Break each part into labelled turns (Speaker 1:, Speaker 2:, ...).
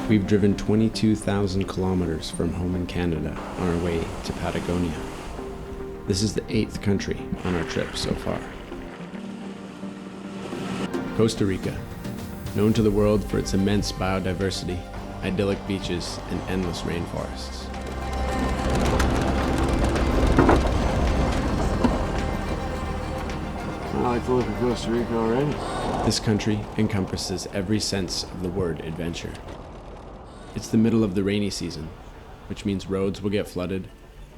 Speaker 1: We've driven 22,000 kilometers from home in Canada on our way to Patagonia. This is the 8th country on our trip so far. Costa Rica, known to the world for its immense biodiversity, idyllic beaches, and endless rainforests.
Speaker 2: I like the look of Costa Rica already.
Speaker 1: This country encompasses every sense of the word adventure. It's the middle of the rainy season, which means roads will get flooded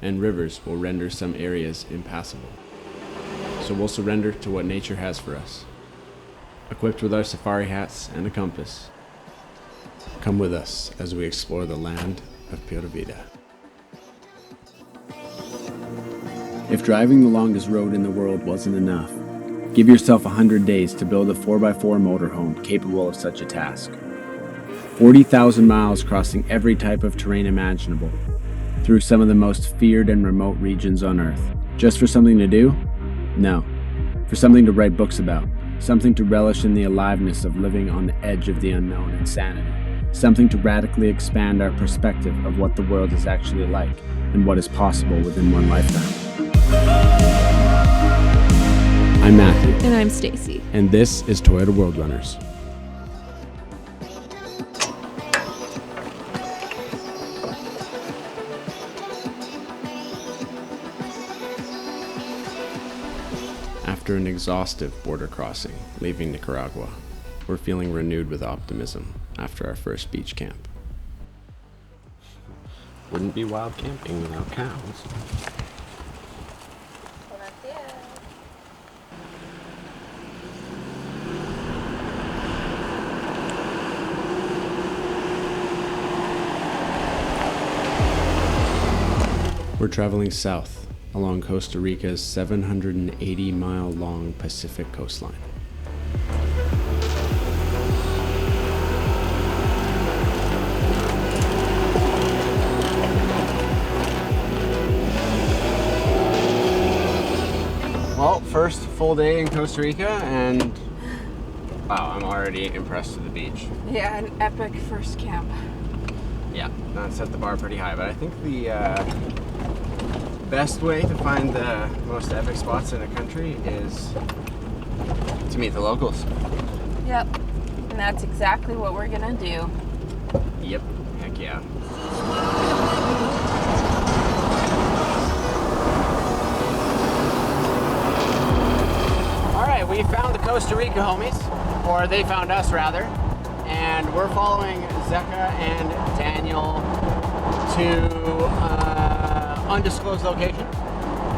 Speaker 1: and rivers will render some areas impassable. So we'll surrender to what nature has for us. Equipped with our safari hats and a compass, come with us as we explore the land of Pura Vida. If driving the longest road in the world wasn't enough, give yourself 100 days to build a 4x4 motorhome capable of such a task. 40,000 miles crossing every type of terrain imaginable, through some of the most feared and remote regions on Earth. Just for something to do? No. For something to write books about. Something to relish in the aliveness of living on the edge of the unknown insanity. Something to radically expand our perspective of what the world is actually like and what is possible within one lifetime. I'm Matthew.
Speaker 3: And I'm Stacy.
Speaker 1: And this is Toyota World Runners. After an exhaustive border crossing, leaving Nicaragua, we're feeling renewed with optimism after our first beach camp. Wouldn't be wild camping without cows. We're traveling south along Costa Rica's 780-mile-long Pacific coastline.
Speaker 2: Well, first full day in Costa Rica, and wow, I'm already impressed with the beach.
Speaker 3: Yeah, an epic first camp.
Speaker 2: Yeah, that set the bar pretty high, but I think the best way to find the most epic spots in a country is to meet the locals.
Speaker 3: Yep, and that's exactly what we're gonna do.
Speaker 2: Yep, heck yeah. All right, we found the Costa Rica homies, or they found us rather, and we're following Zeka and Daniel to undisclosed location.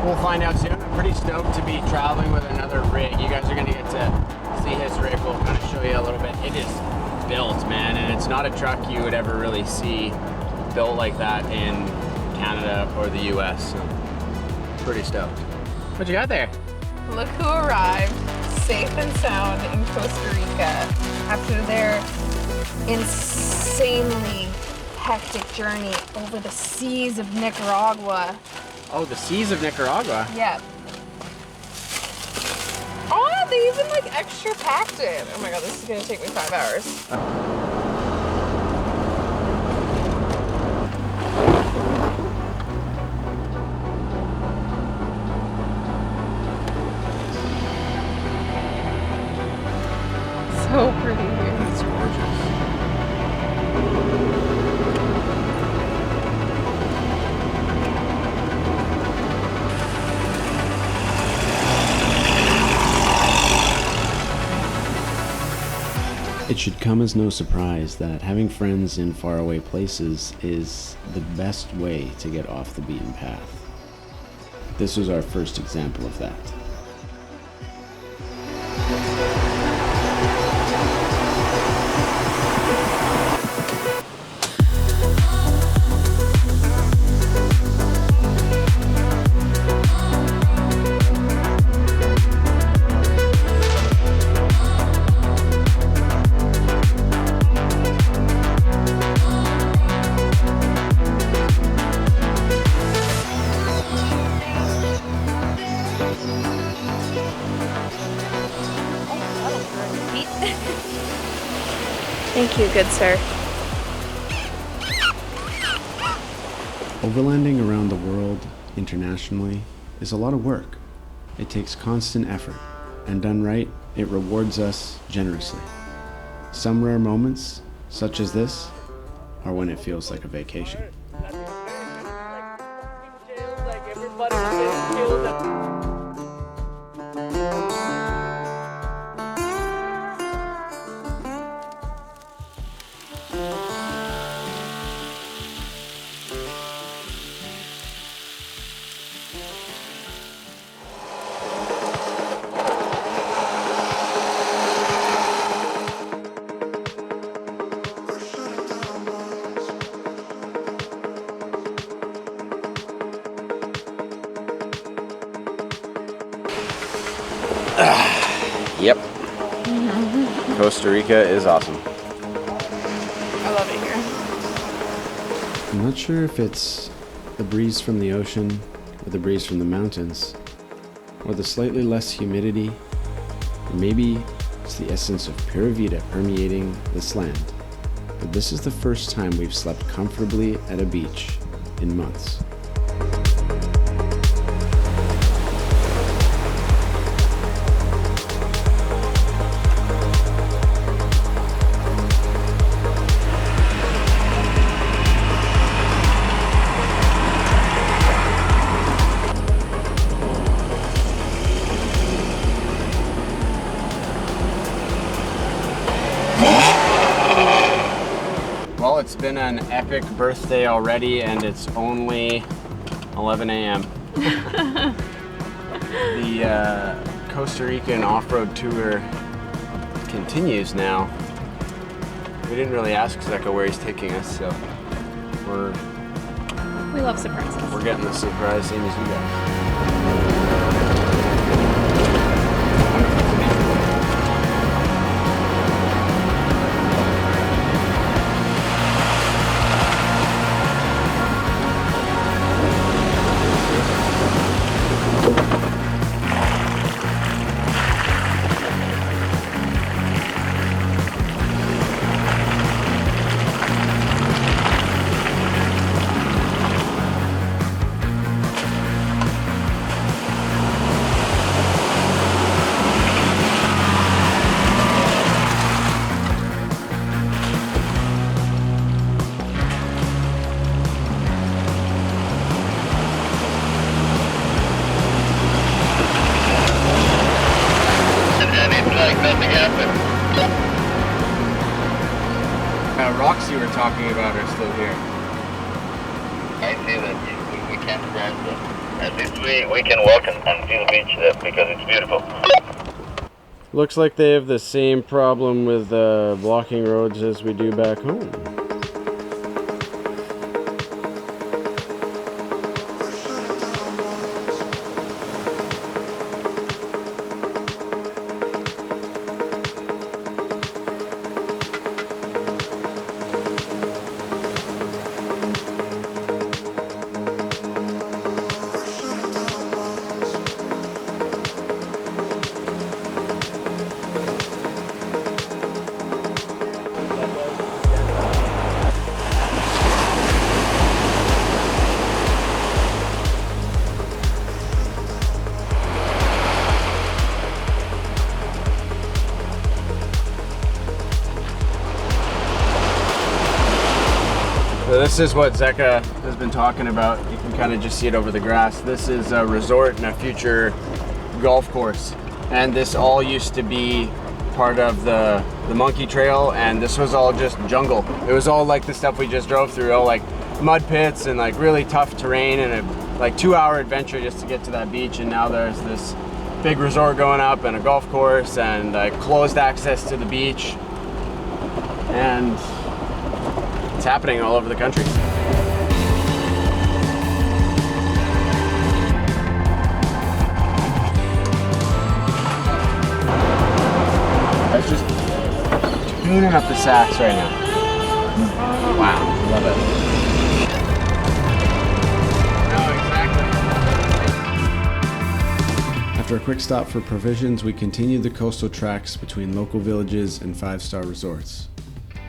Speaker 2: We'll find out soon. I'm pretty stoked to be traveling with another rig. You guys are gonna get to see his rig. We'll kind of show you a little bit. It is built, man, and it's not a truck you would ever really see built like that in Canada or the US. So pretty stoked. What you got there?
Speaker 3: Look who arrived, safe and sound in Costa Rica after their insanely hectic journey over the seas of Nicaragua.
Speaker 2: Oh, the seas of Nicaragua?
Speaker 3: Yeah. Oh, they even like extra packed it. Oh my god, this is gonna take me 5 hours. So pretty here.
Speaker 2: It's gorgeous.
Speaker 1: It should come as no surprise that having friends in faraway places is the best way to get off the beaten path. This was our first example of that.
Speaker 3: Thank you, good sir.
Speaker 1: Overlanding around the world internationally is a lot of work. It takes constant effort, and done right, it rewards us generously. Some rare moments, such as this, are when it feels like a vacation.
Speaker 2: Yep. Costa Rica is awesome.
Speaker 3: I love it here.
Speaker 1: I'm not sure if it's the breeze from the ocean, or the breeze from the mountains, or the slightly less humidity, or maybe it's the essence of Pura Vida permeating this land. But this is the first time we've slept comfortably at a beach in months.
Speaker 2: Well, it's been an epic birthday already, and it's only 11 a.m. The Costa Rican off-road tour continues now. We didn't really ask Zeka where he's taking us, so
Speaker 3: We love surprises.
Speaker 2: we're getting the surprise same as you guys. Rocks you were talking about are still here.
Speaker 4: I see that we can't crash them. At least we can walk and see the beach because it's beautiful.
Speaker 2: Looks like they have the same problem with blocking roads as we do back home. So this is what Zeka has been talking about. You can kind of just see it over the grass. This is a resort and a future golf course. And this all used to be part of the monkey trail, and this was all just jungle. It was all like the stuff we just drove through, all like mud pits and like really tough terrain, and a like 2-hour adventure just to get to that beach. And now there's this big resort going up and a golf course and closed access to the beach. And it's happening all over the country. That's just tuning up the sax right now. Wow, love it.
Speaker 1: After a quick stop for provisions, we continued the coastal tracks between local villages and 5-star resorts.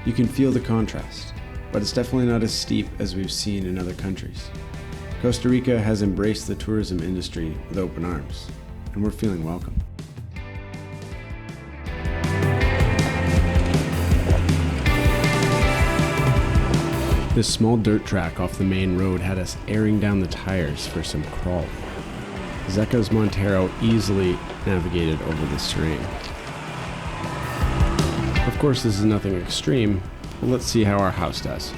Speaker 1: You can feel the contrast. but it's definitely not as steep as we've seen in other countries. Costa Rica has embraced the tourism industry with open arms, and we're feeling welcome. This small dirt track off the main road had us airing down the tires for some crawl. Zeca's Montero easily navigated over this terrain. Of course, this is nothing extreme, but let's see how our house does.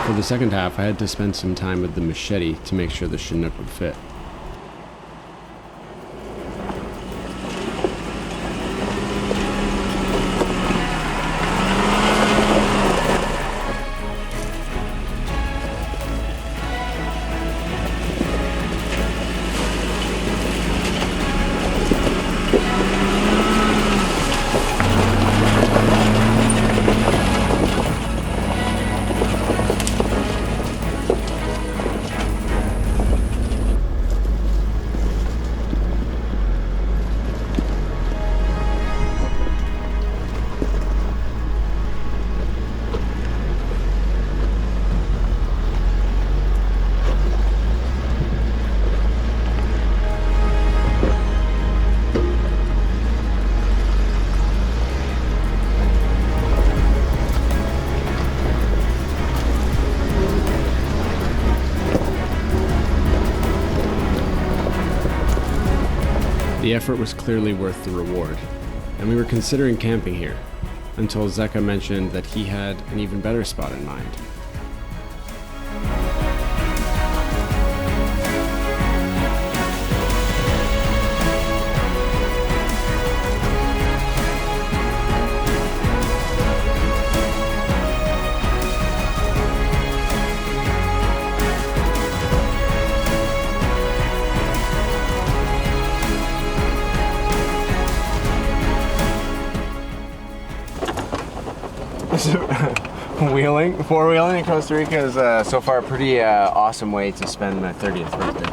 Speaker 1: For the second half, I had to spend some time with the machete to make sure the Chinook would fit. The effort was clearly worth the reward, and we were considering camping here, until Zeca mentioned that he had an even better spot in mind.
Speaker 2: Four-wheeling in Costa Rica is so far a pretty awesome way to spend my 30th birthday.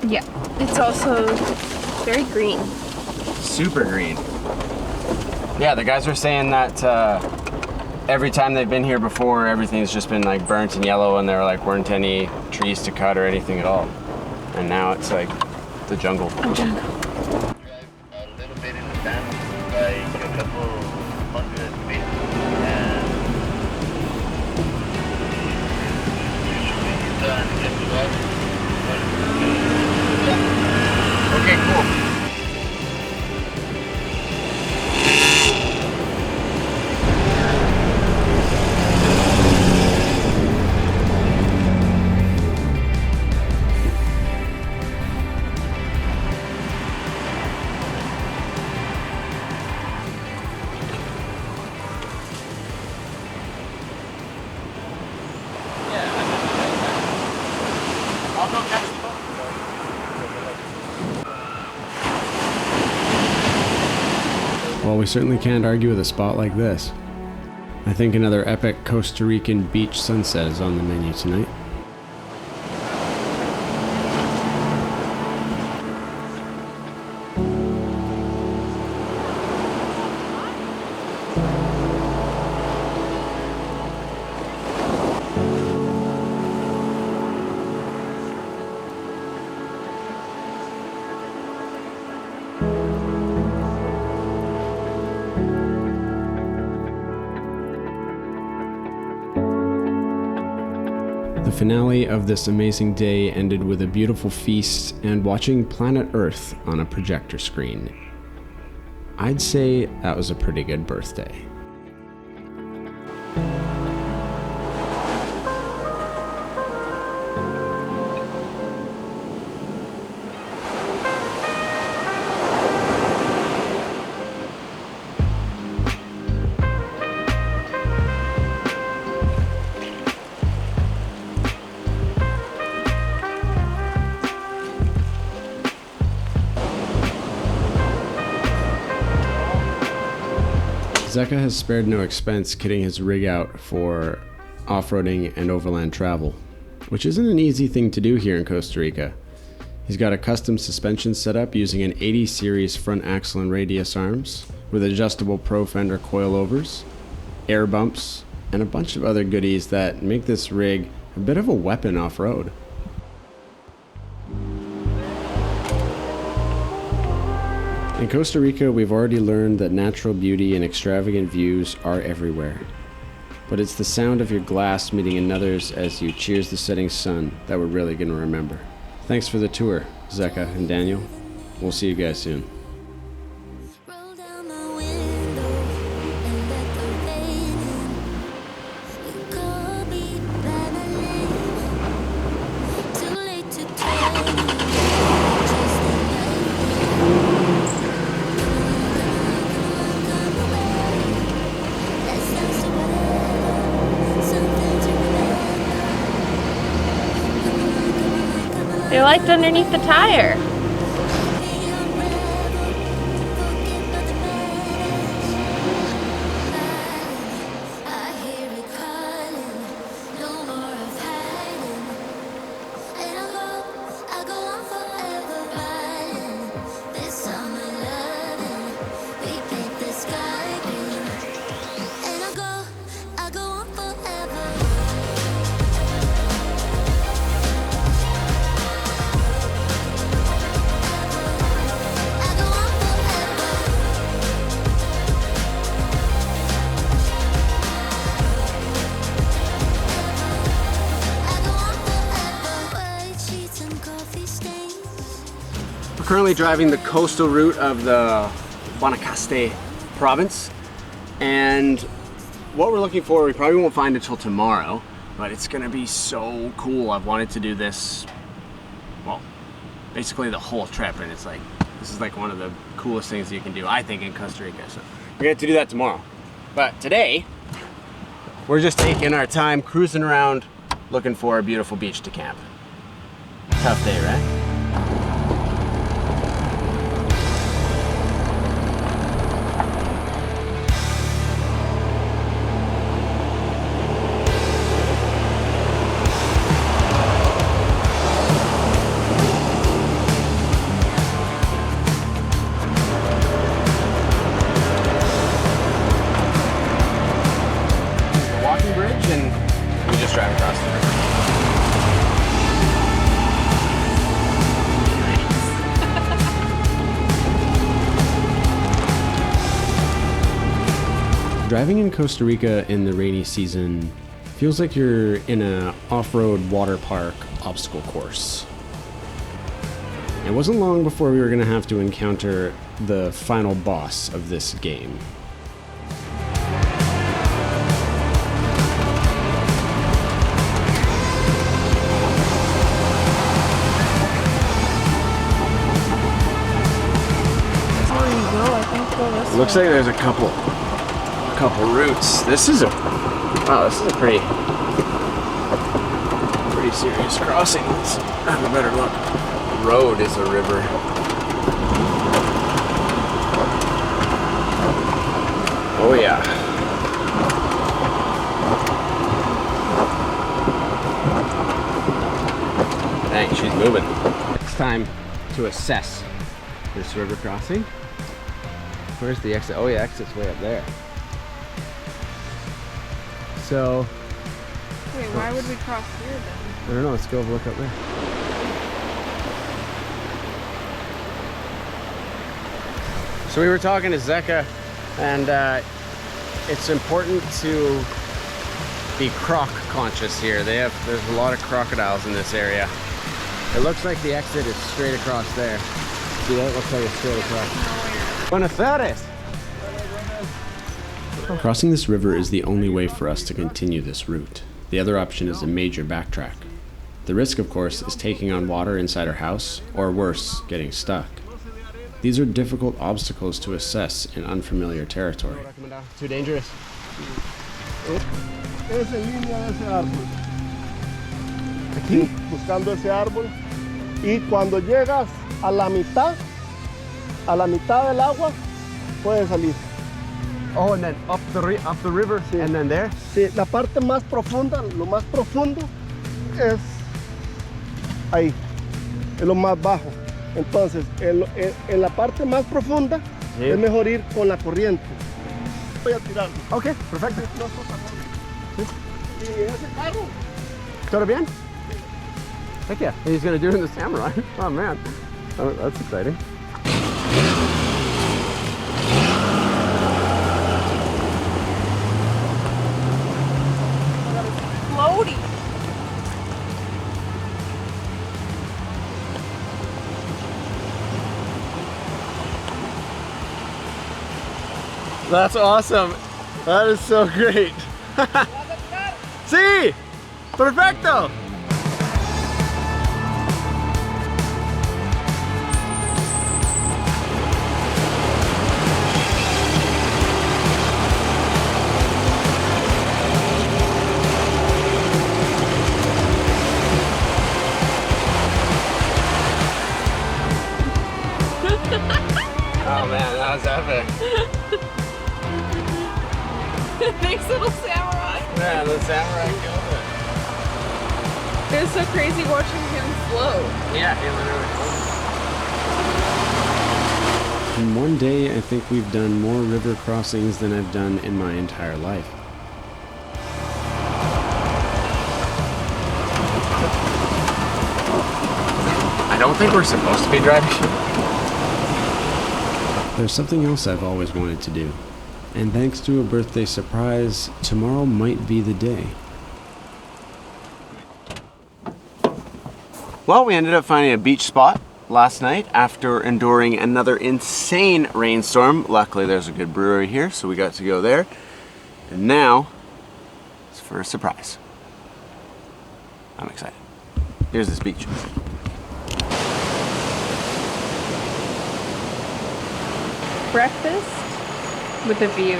Speaker 3: Yeah, it's also very green.
Speaker 2: Super green. Yeah, the guys were saying that every time they've been here before, everything's just been like burnt and yellow, and there weren't any trees to cut or anything at all. And now it's like the jungle.
Speaker 3: A jungle.
Speaker 4: Drive a little bit in the sand, like a couple hundred feet, and usually done just about.
Speaker 2: Okay, cool.
Speaker 1: Well, we certainly can't argue with a spot like this. I think another epic Costa Rican beach sunset is on the menu tonight. The finale of this amazing day ended with a beautiful feast and watching planet Earth on a projector screen. I'd say that was a pretty good birthday. Zeka has spared no expense kitting his rig out for off-roading and overland travel, which isn't an easy thing to do here in Costa Rica. He's got a custom suspension set up using an 80 series front axle and radius arms with adjustable pro fender coilovers, air bumps, and a bunch of other goodies that make this rig a bit of a weapon off-road. In Costa Rica, we've already learned that natural beauty and extravagant views are everywhere. But it's the sound of your glass meeting another's as you cheers the setting sun that we're really going to remember. Thanks for the tour, Zeka and Daniel. We'll see you guys soon.
Speaker 3: They liked underneath the tire.
Speaker 2: Currently driving the coastal route of the Guanacaste province, and what we're looking for we probably won't find until tomorrow, but it's gonna be so cool. I've wanted to do this, well, basically the whole trip, and it's like, this is like one of the coolest things you can do, I think, in Costa Rica. So we're gonna have to do that tomorrow. But today, we're just taking our time cruising around looking for a beautiful beach to camp. Tough day, right? Drive across the river.
Speaker 1: Driving in Costa Rica in the rainy season feels like you're in an off-road water park obstacle course. It wasn't long before we were going to have to encounter the final boss of this game.
Speaker 2: Looks like there's a couple routes. This is a pretty serious crossing. Let's have a better look. The road is a river. Oh yeah. Dang, she's moving. It's time to assess this river crossing. Where's the exit? Oh yeah, exit's way up there. So...
Speaker 3: Wait, why would we cross here then?
Speaker 1: I don't know, let's go look up there.
Speaker 2: So we were talking to Zeka, and it's important to be croc conscious here. There's a lot of crocodiles in this area. It looks like the exit is straight across there. See that? It looks like it's straight across. Buenas tardes.
Speaker 1: Crossing this river is the only way for us to continue this route. The other option is a major backtrack. The risk, of course, is taking on water inside our house, or worse, getting stuck. These are difficult obstacles to assess in unfamiliar territory.
Speaker 2: Too dangerous.
Speaker 5: Es en línea de ese árbol. Aquí, buscando ese árbol. Y cuando llegas a la mitad del agua, puedes salir.
Speaker 2: Oh, and then up the river,
Speaker 5: Sí.
Speaker 2: and then there?
Speaker 5: Sí, la parte más profunda, lo más profundo es ahí, es lo más bajo. Entonces, en la parte más profunda
Speaker 2: Sí.
Speaker 5: es mejor ir con la corriente. Voy a tirarlo.
Speaker 2: Ok, perfecto.
Speaker 5: Y ese carro,
Speaker 2: ¿Todo bien? Heck yeah. He's gonna do it in the Samurai. Oh man. Oh, that's exciting.
Speaker 3: Floaty.
Speaker 2: That's awesome. That is so great. Sí, perfecto. Oh man, that was epic.
Speaker 3: Thanks, little samurai.
Speaker 2: Yeah, the Samurai killed it.
Speaker 3: It was so crazy watching him float.
Speaker 2: Yeah, he literally killed it.
Speaker 1: In one day, I think we've done more river crossings than I've done in my entire life.
Speaker 2: I don't think we're supposed to be driving.
Speaker 1: There's something else I've always wanted to do. And thanks to a birthday surprise, tomorrow might be the day.
Speaker 2: Well, we ended up finding a beach spot last night after enduring another insane rainstorm. Luckily, there's a good brewery here, so we got to go there. And now, it's for a surprise. I'm excited. Here's this beach.
Speaker 3: Breakfast with a view.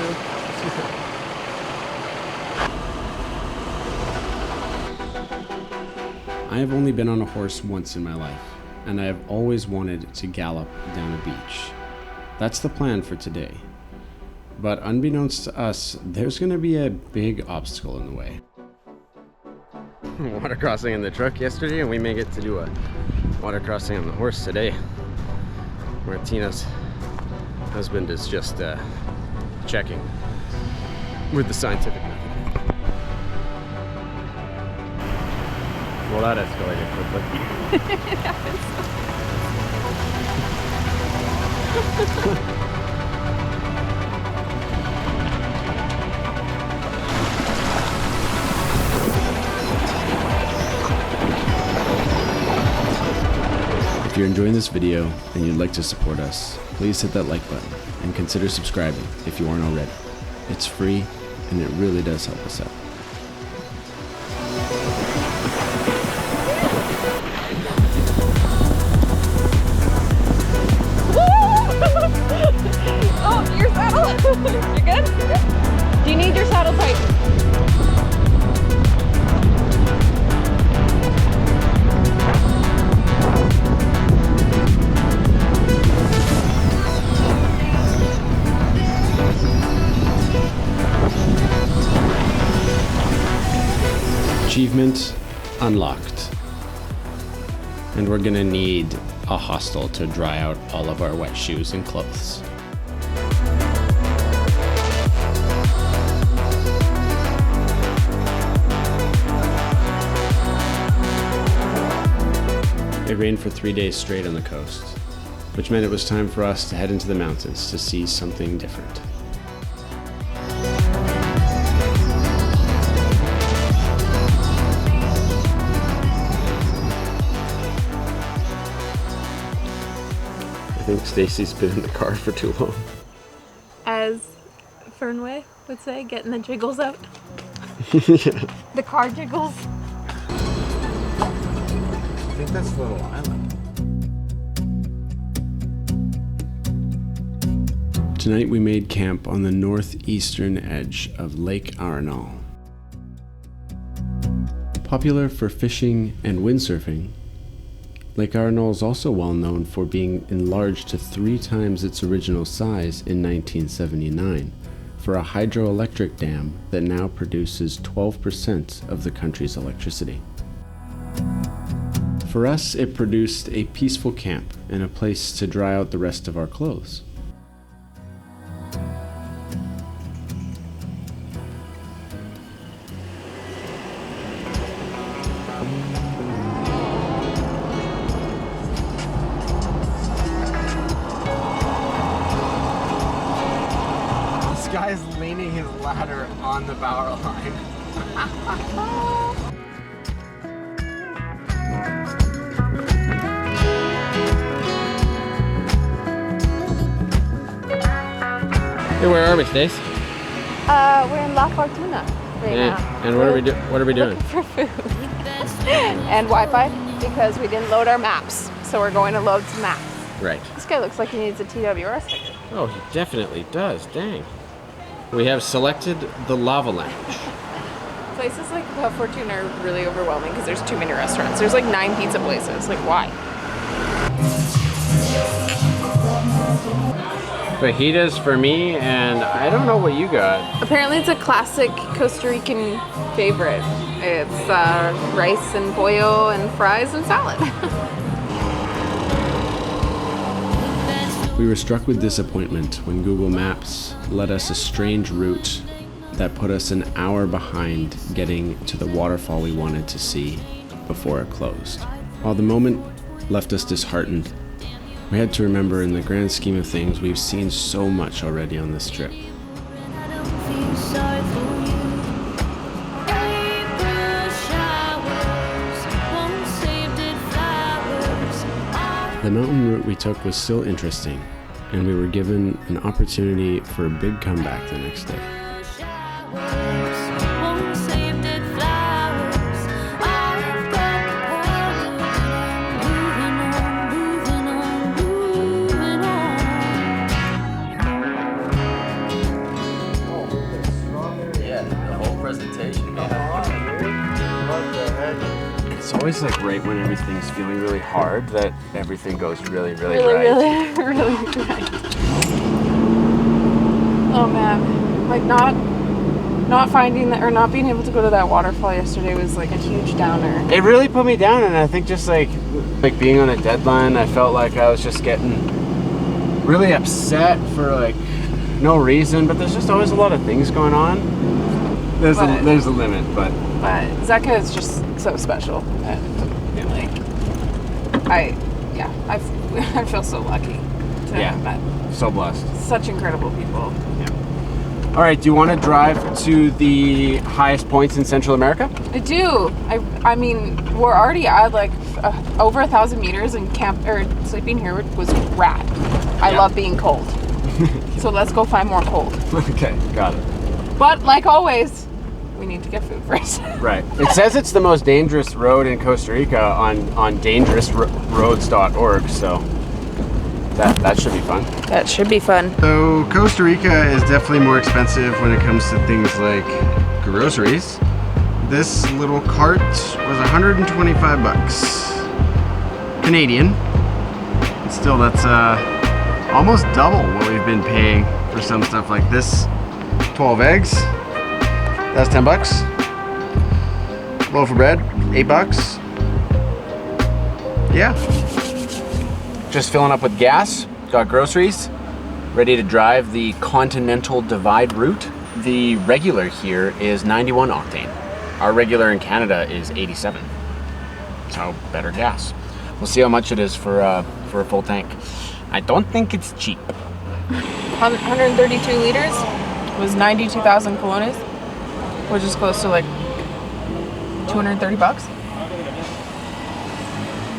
Speaker 1: I have only been on a horse once in my life, and I have always wanted to gallop down a beach. That's the plan for today. But unbeknownst to us, there's going to be a big obstacle in the way.
Speaker 2: Water crossing in the truck yesterday, and we may get to do a water crossing on the horse today. Martina's husband is just checking with the scientific method. Well, that escalated quickly.
Speaker 1: If you're enjoying this video and you'd like to support us, please hit that like button and consider subscribing if you aren't already. It's free and it really does help us out.
Speaker 3: Oh, your saddle. You good? Do you need your saddle tightened?
Speaker 1: Achievement unlocked. And we're gonna need a hostel to dry out all of our wet shoes and clothes. It rained for 3 days straight on the coast, which meant it was time for us to head into the mountains to see something different.
Speaker 2: I think Stacy's been in the car for too long.
Speaker 3: As Fernway would say, getting the jiggles out.
Speaker 2: Yeah.
Speaker 3: The car jiggles.
Speaker 2: I think that's a little island.
Speaker 1: Tonight we made camp on the northeastern edge of Lake Arenal. Popular for fishing and windsurfing, Lake Arenal is also well known for being enlarged to 3 times its original size in 1979 for a hydroelectric dam that now produces 12% of the country's electricity. For us, it produced a peaceful camp and a place to dry out the rest of our clothes.
Speaker 2: This guy's leaning his ladder on the power line. Hey, where are we, Stace?
Speaker 3: We're in La Fortuna right now.
Speaker 2: And what are we doing?
Speaker 3: Looking for food and Wi-Fi because we didn't load our maps, so we're going to load some maps.
Speaker 2: Right.
Speaker 3: This guy looks like he needs a TWR sticker.
Speaker 2: Oh, he definitely does. Dang. We have selected the Lava Lounge.
Speaker 3: Places like La Fortuna are really overwhelming because there's too many restaurants. There's like 9 pizza places. Like, why?
Speaker 2: Fajitas for me, and I don't know what you got.
Speaker 3: Apparently it's a classic Costa Rican favorite. It's rice and pollo and fries and salad.
Speaker 1: We were struck with disappointment when Google Maps led us a strange route that put us an hour behind getting to the waterfall we wanted to see before it closed. While the moment left us disheartened, we had to remember, in the grand scheme of things, we've seen so much already on this trip. The mountain route we took was still interesting, and we were given an opportunity for a big comeback the next day.
Speaker 2: It's always like right when everything's feeling really hard that everything goes really right.
Speaker 3: Really right. Oh man, like not finding that, or not being able to go to that waterfall yesterday was like a huge downer.
Speaker 2: It really put me down, and I think just like being on a deadline, I felt like I was just getting really upset for like no reason, but there's just always a lot of things going on. There's a limit, but
Speaker 3: Zeka is just so special, and like I feel so lucky to have met
Speaker 2: so blessed.
Speaker 3: such incredible people.
Speaker 2: All right, do you want to drive to the highest points in Central America?
Speaker 3: I do. I mean, we're already at like over 1,000 meters, and sleeping here was rad. I love being cold. So let's go find more cold.
Speaker 2: Okay, got it.
Speaker 3: But like always, we need to get food first.
Speaker 2: Right. It says it's the most dangerous road in Costa Rica on dangerousroads.org, so that should be fun.
Speaker 3: That should be fun.
Speaker 2: So Costa Rica is definitely more expensive when it comes to things like groceries. This little cart was 125 bucks Canadian. And still, that's almost double what we've been paying for some stuff like this. 12 eggs, that's 10 bucks. Loaf of bread, 8 bucks. Yeah. Just filling up with gas, got groceries, ready to drive the Continental Divide route. The regular here is 91 octane. Our regular in Canada is 87. So better gas. We'll see how much it is for a full tank. I don't think it's cheap.
Speaker 3: 132 liters was 92,000 colones, which is close to like 230 bucks.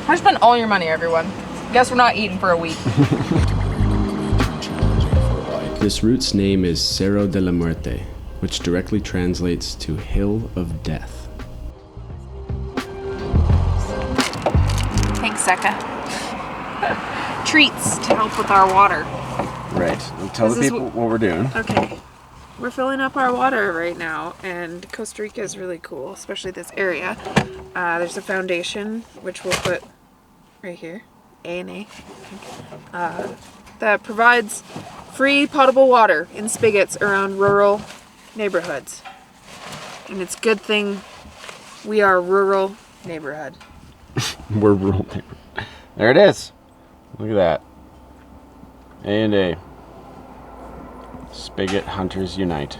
Speaker 3: I spent all your money, everyone. Guess we're not eating for a week.
Speaker 1: This route's name is Cerro de la Muerte, which directly translates to Hill of Death.
Speaker 3: Thanks, Zeka. Treats to help with our water.
Speaker 2: Right. Tell the people what we're doing.
Speaker 3: Okay. We're filling up our water right now, and Costa Rica is really cool, especially this area. There's a foundation, which we'll put right here, A&A, that provides free potable water in spigots around rural neighborhoods. And it's a good thing we are a rural neighborhood.
Speaker 2: We're rural neighborhood. There it is. Look at that. A&A. Spigot Hunters Unite.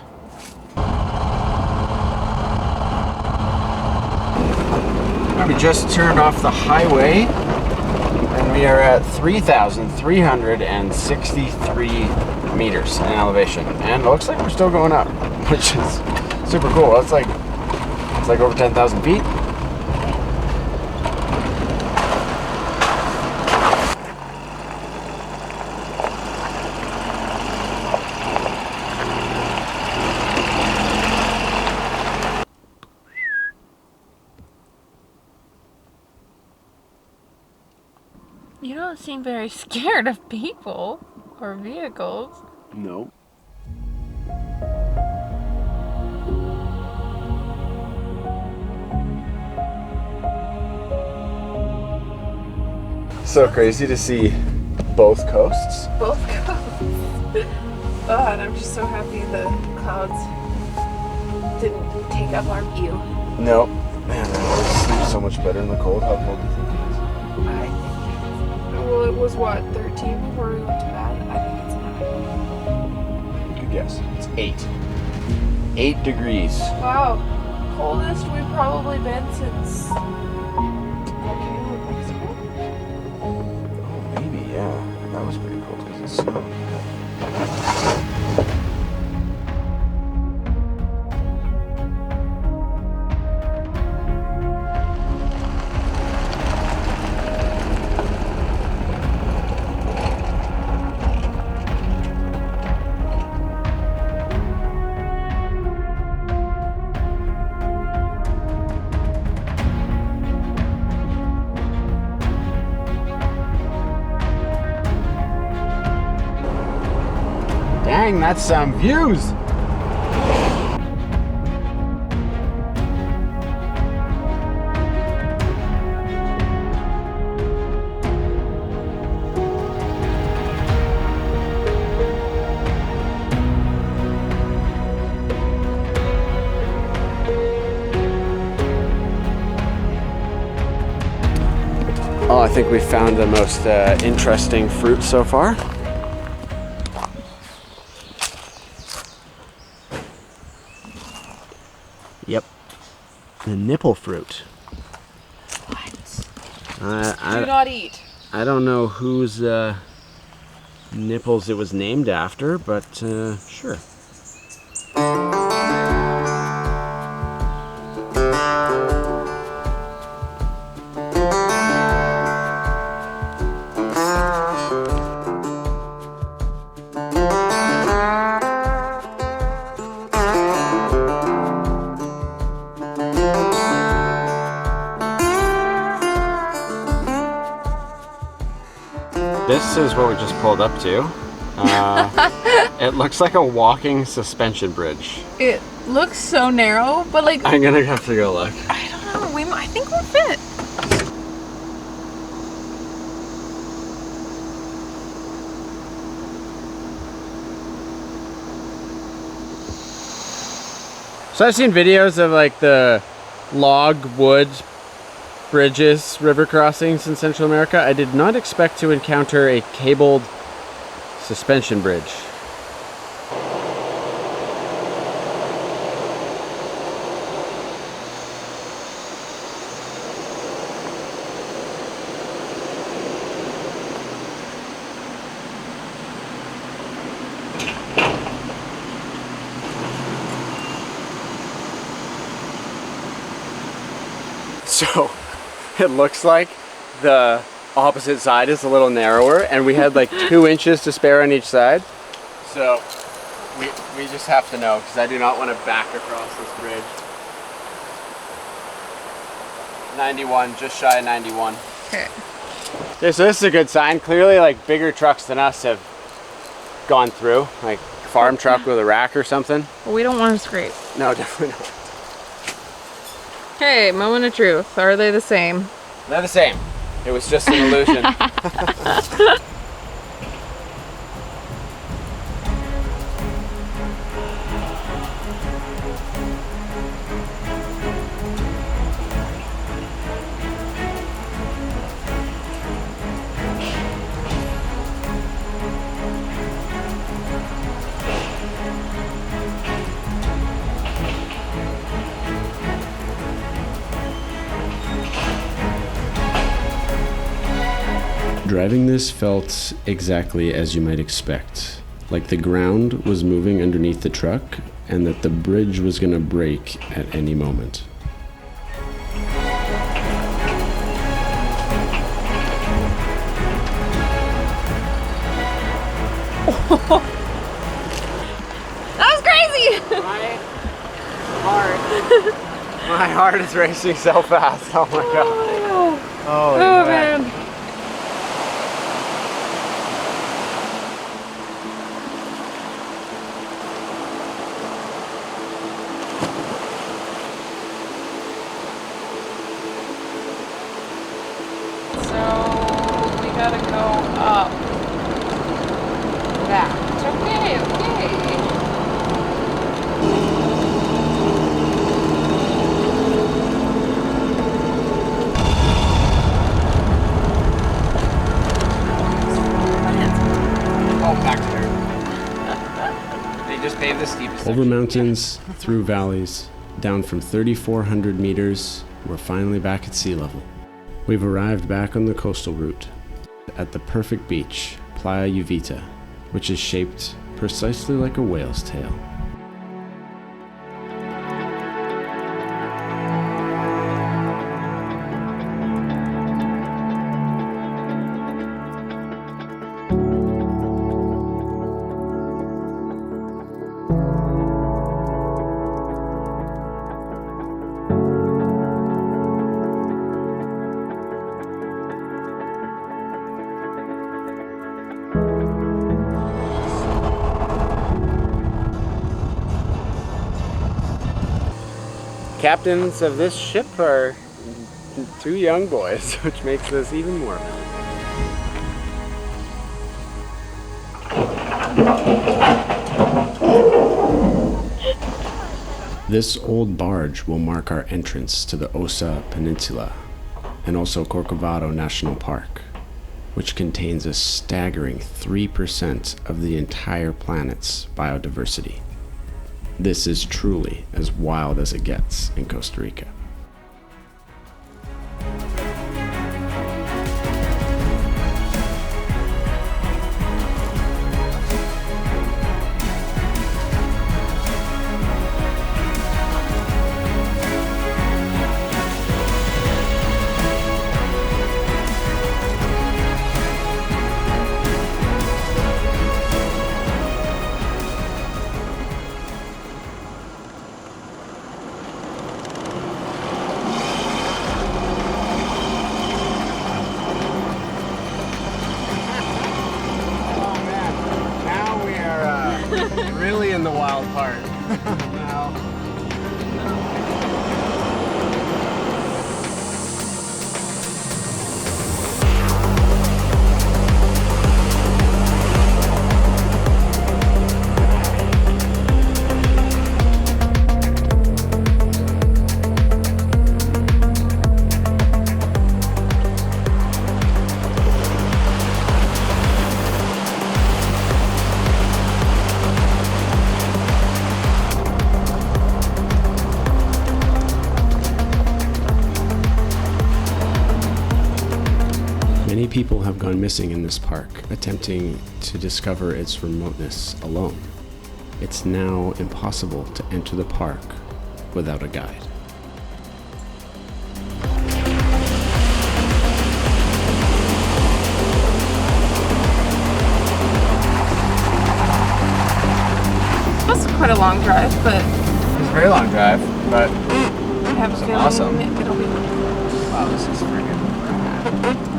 Speaker 2: We just turned off the highway and we are at 3,363 meters in elevation. And it looks like we're still going up, which is super cool. It's like over 10,000 feet.
Speaker 3: You don't seem very scared of people or vehicles.
Speaker 2: No. So crazy to see both coasts.
Speaker 3: Both coasts. Oh, and I'm just so happy the clouds didn't take up our view.
Speaker 2: No. Man, I sleep so much better in the cold. How cold do you think it is?
Speaker 3: Well, it was what, 13 before we went to bed? I think it's 9.
Speaker 2: Good guess. It's 8. 8 degrees.
Speaker 3: Wow. Coldest we've probably been since...
Speaker 2: Oh, maybe, yeah. That was pretty cold because it snowed. Dang, that's some views. Oh, I think we found the most interesting fruit so far. Yep, the nipple fruit.
Speaker 3: What?
Speaker 2: I
Speaker 3: Do not eat.
Speaker 2: I don't know whose nipples it was named after, but sure. This is what we just pulled up to. It looks like a walking suspension bridge.
Speaker 3: It looks so narrow, but like...
Speaker 2: I'm gonna have to go look.
Speaker 3: I don't know, I think we'll fit.
Speaker 2: So I've seen videos of like the log wood bridges, river crossings in Central America. I did not expect to encounter a cabled suspension bridge. So it looks like the opposite side is a little narrower and we had like 2 inches to spare on each side. So we just have to know because I do not want to back across this bridge. 91, just shy of 91.
Speaker 3: Okay.
Speaker 2: Okay, so this is a good sign. Clearly like bigger trucks than us have gone through, like farm truck with a rack or something.
Speaker 3: Well, we don't want to scrape.
Speaker 2: No, definitely not.
Speaker 3: Okay, moment of truth. Are they the same?
Speaker 2: They're the same. It was just an illusion.
Speaker 1: Driving this felt exactly as you might expect, like the ground was moving underneath the truck and that the bridge was going to break at any moment.
Speaker 3: That was crazy!
Speaker 2: My heart is racing so fast. Oh my god. Oh
Speaker 3: man. So we gotta go up that. Okay.
Speaker 2: The steepest
Speaker 1: Over mountains, through valleys, down from 3,400 meters, we're finally back at sea level. We've arrived back on the coastal route, at the perfect beach, Playa Uvita, which is shaped precisely like a whale's tail.
Speaker 2: Captains of this ship are two young boys, which makes this even more fun.
Speaker 1: This old barge will mark our entrance to the Osa Peninsula and also Corcovado National Park, which contains a staggering 3% of the entire planet's biodiversity. This is truly as wild as it gets in Costa Rica.
Speaker 2: Really in the wild part. Now.
Speaker 1: Many people have gone missing in this park, attempting to discover its remoteness alone. It's now impossible to enter the park without a guide.
Speaker 3: That's quite a long drive, but
Speaker 2: It's a very long drive, but
Speaker 3: I have a feeling
Speaker 2: awesome.
Speaker 3: it'll be.
Speaker 2: wow, this is freaking rad.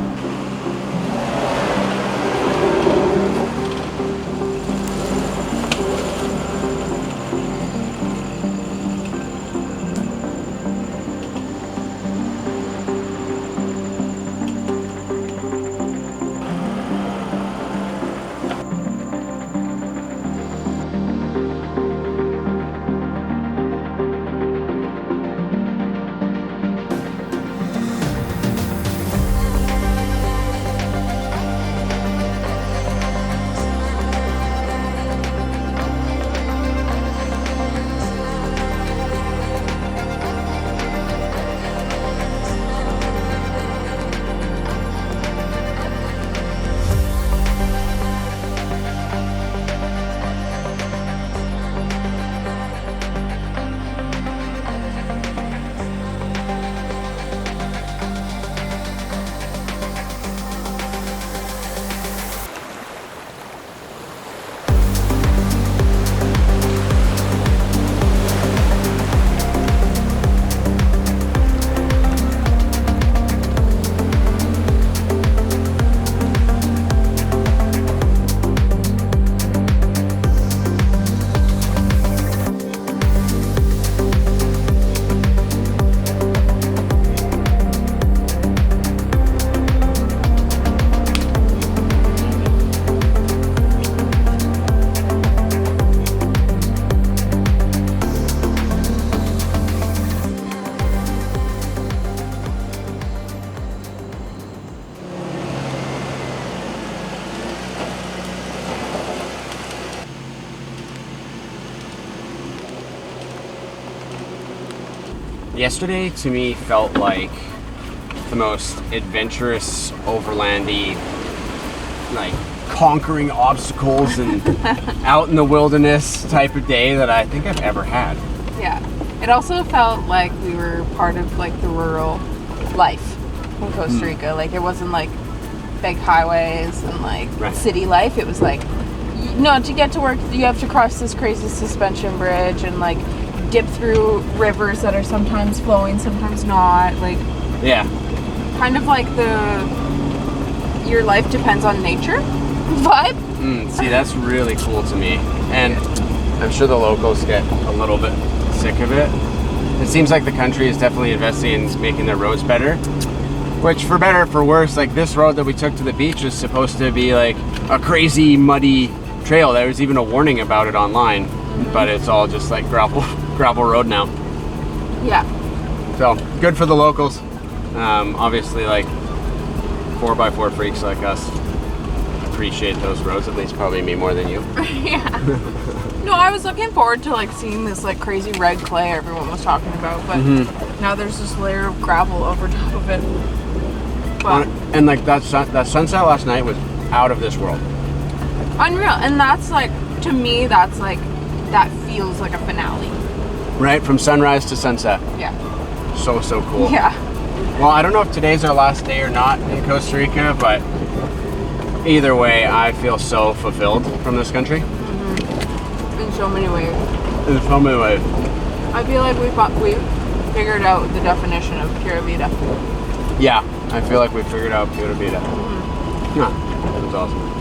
Speaker 2: Yesterday to me felt like the most adventurous, overlandy, like conquering obstacles and out in the wilderness type of day that I think I've ever had.
Speaker 3: Yeah. It also felt like we were part of like the rural life in Costa Rica. Like it wasn't like big highways and like city life. It was like, no, to get to work you have to cross this crazy suspension bridge and like dip through rivers that are sometimes flowing, sometimes not. Like,
Speaker 2: yeah,
Speaker 3: kind of like your life depends on nature vibe.
Speaker 2: See, that's really cool to me, and I'm sure the locals get a little bit sick of it. It seems like the country is definitely investing in making their roads better, which for better or for worse, like this road that we took to the beach is supposed to be like a crazy muddy trail. There was even a warning about it online, but it's all just like gravel road now.
Speaker 3: Yeah.
Speaker 2: So good for the locals. Obviously, like 4x4 freaks like us appreciate those roads, at least probably me more than you.
Speaker 3: Yeah. No, I was looking forward to like seeing this like crazy red clay everyone was talking about, but now there's this layer of gravel over top of it. But
Speaker 2: and like that sunset last night was out of this world.
Speaker 3: Unreal. And that's like, to me, that's like, that feels like a finale.
Speaker 2: Right, from sunrise to sunset.
Speaker 3: Yeah.
Speaker 2: So cool.
Speaker 3: Yeah.
Speaker 2: Well, I don't know if today's our last day or not in Costa Rica, but either way, I feel so fulfilled from this country.
Speaker 3: In so many ways.
Speaker 2: In so many ways.
Speaker 3: I feel like we figured out the definition of pura vida.
Speaker 2: Yeah, I feel like we figured out pura vida. Yeah, that was awesome.